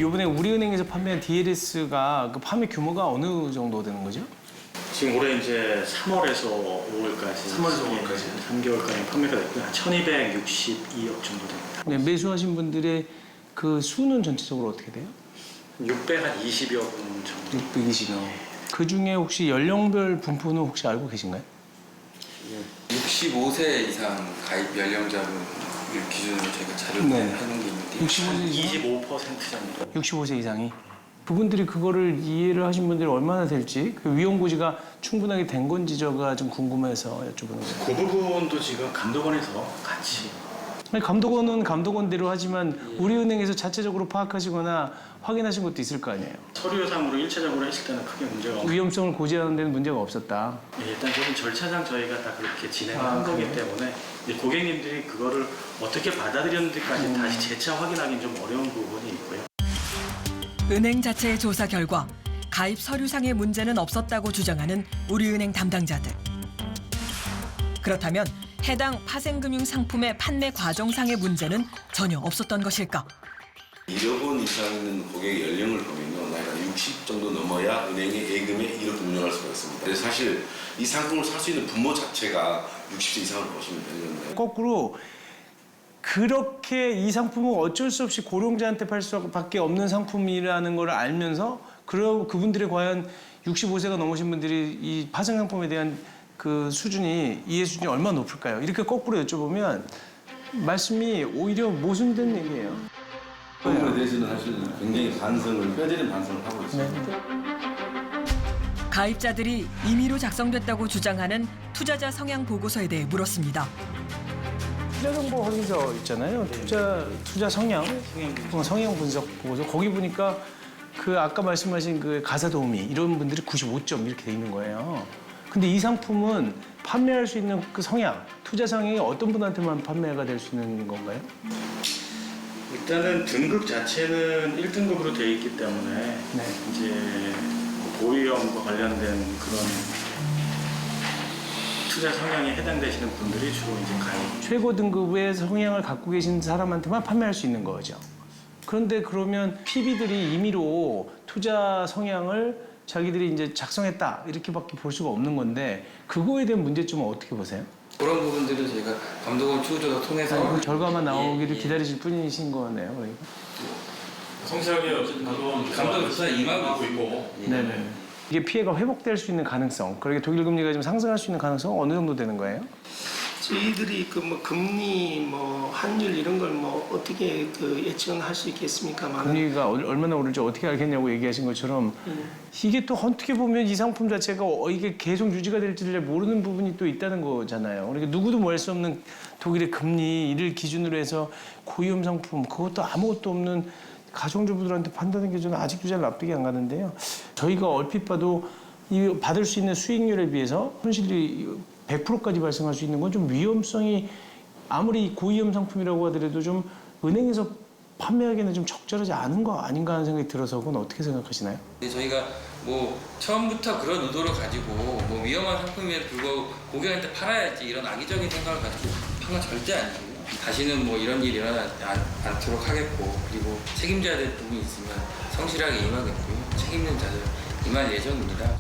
이번에 우리은행에서 판매한 DLS가 그 판매 규모가 어느 정도 되는 거죠? 지금 올해 이제 3월에서 5월까지 3개월까지 판매가 됐고요. 1,262억 정도 됩니다. 네, 매수하신 분들의 그 수는 전체적으로 어떻게 돼요? 620여 분 정도. 620여. 그 중에 혹시 연령별 분포는 혹시 알고 계신가요? 65세 이상 가입 연령자분을 기준으로 저희가 자료를 네. 해놓은 게 있는데 65세 이상? 25% 정도. 65세 이상이? 그분들이 그거를 이해를 하신 분들이 얼마나 될지 그 위험고지가 충분하게 된 건지가 좀 궁금해서 여쭤보는 거예요. 그 부분도 지금 감독원에서 같이 아니, 감독원은 감독원대로 하지만 우리은행에서 자체적으로 파악하시거나 확인하신 것도 있을 거 아니에요. 서류상으로 일차적으로 했을 때는 크게 문제가 없고 위험성을 고지하는 데는 문제가 없었다. 일단 그건 절차상 저희가 다 그렇게 진행한 거기 때문에 이제 고객님들이 그거를 어떻게 받아들였는지까지 다시 재차 확인하기는 좀 어려운 부분이 있고요. 은행 자체의 조사 결과 가입 서류상의 문제는 없었다고 주장하는 우리은행 담당자들. 그렇다면 해당 파생금융 상품의 판매 과정상의 문제는 전혀 없었던 것일까? 1억 원 이상 있는 고객의 연령을 보면요, 나이가 60 정도 넘어야 은행의 예금에 이렇게 운영할 수가 있습니다. 그래서 사실 이 상품을 살 수 있는 부모 자체가 60세 이상을 보시면 되는 건데. 거꾸로 그렇게 이 상품은 어쩔 수 없이 고령자한테 팔 수밖에 없는 상품이라는 걸 알면서 그분들의 과연 65세가 넘으신 분들이 이 파생 상품에 대한 그 수준이 이해 수준이 얼마나 높을까요? 이렇게 거꾸로 여쭤보면 말씀이 오히려 모순된 얘기예요. 그거에 대해서는 사실 굉장히 뼈저린 반성을 하고 있습니다. 가입자들이 임의로 작성됐다고 주장하는 투자자 성향 보고서에 대해 물었습니다. 투자 정보 확인서 있잖아요. 투자 성향 분석 보고서 거기 보니까 그 아까 말씀하신 그 가사 도우미 이런 분들이 95점 이렇게 돼 있는 거예요. 근데 이 상품은 판매할 수 있는 그 성향, 투자 성향이 어떤 분한테만 판매가 될 수 있는 건가요? 일단은 등급 자체는 1등급으로 되어 있기 때문에 네. 이제 고위험과 관련된 그런 투자 성향에 해당되시는 분들이 주로 이제 가입. 최고 등급의 성향을 갖고 계신 사람한테만 판매할 수 있는 거죠. 그런데 그러면 PB들이 임의로 투자 성향을 자기들이 이제 작성했다 이렇게밖에 볼 수가 없는 건데 그거에 대한 문제점은 어떻게 보세요? 그런 부분들은 저희가 감독원 추구조사 통해서 그 결과만 나오기를 기다리실 뿐이신 거네요. 그러니까. 성실하게 어쨌든 감독 조사 임하고 있고 네네. 이게 피해가 회복될 수 있는 가능성, 그러게 독일 금리가 좀 상승할 수 있는 가능성은 어느 정도 되는 거예요? 저희들이 그 뭐 금리 뭐 환율 이런 걸 뭐 어떻게 그 예측은 할 수 있겠습니까만 금리가 얼마나 오를지 어떻게 알겠냐고 얘기하신 것처럼 이게 또 어떻게 보면 이 상품 자체가 이게 계속 유지가 될지를 모르는 부분이 또 있다는 거잖아요. 그러니까 누구도 뭐 할 수 없는 독일의 금리 이를 기준으로 해서 고위험 상품 그것도 아무것도 없는 가정주부들한테 판다는 게 저는 아직도 잘 납득이 안 가는데요. 저희가 얼핏 봐도 이 받을 수 있는 수익률에 비해서 손실이 100%까지 발생할 수 있는 건 좀 위험성이 아무리 고위험 상품이라고 하더라도 좀 은행에서 판매하기에는 좀 적절하지 않은 거 아닌가 하는 생각이 들어서 그건 어떻게 생각하시나요? 저희가 뭐 처음부터 그런 의도를 가지고 뭐 위험한 상품임에도 불구하고 고객한테 팔아야지 이런 악의적인 생각을 가지고 판 건 절대 아니고요. 다시는 뭐 이런 일이 일어나지 않도록 하겠고 그리고 책임져야 될 부분이 있으면 성실하게 임하겠고요. 책임있는 자들 임할 예정입니다.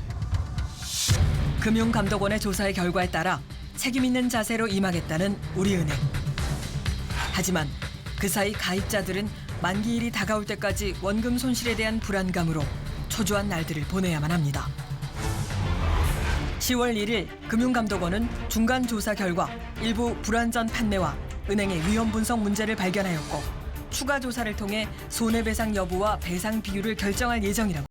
금융감독원의 조사의 결과에 따라 책임 있는 자세로 임하겠다는 우리은행. 하지만 그 사이 가입자들은 만기일이 다가올 때까지 원금 손실에 대한 불안감으로 초조한 날들을 보내야만 합니다. 10월 1일 금융감독원은 중간 조사 결과 일부 불완전 판매와 은행의 위험 분석 문제를 발견하였고 추가 조사를 통해 손해배상 여부와 배상 비율을 결정할 예정이라고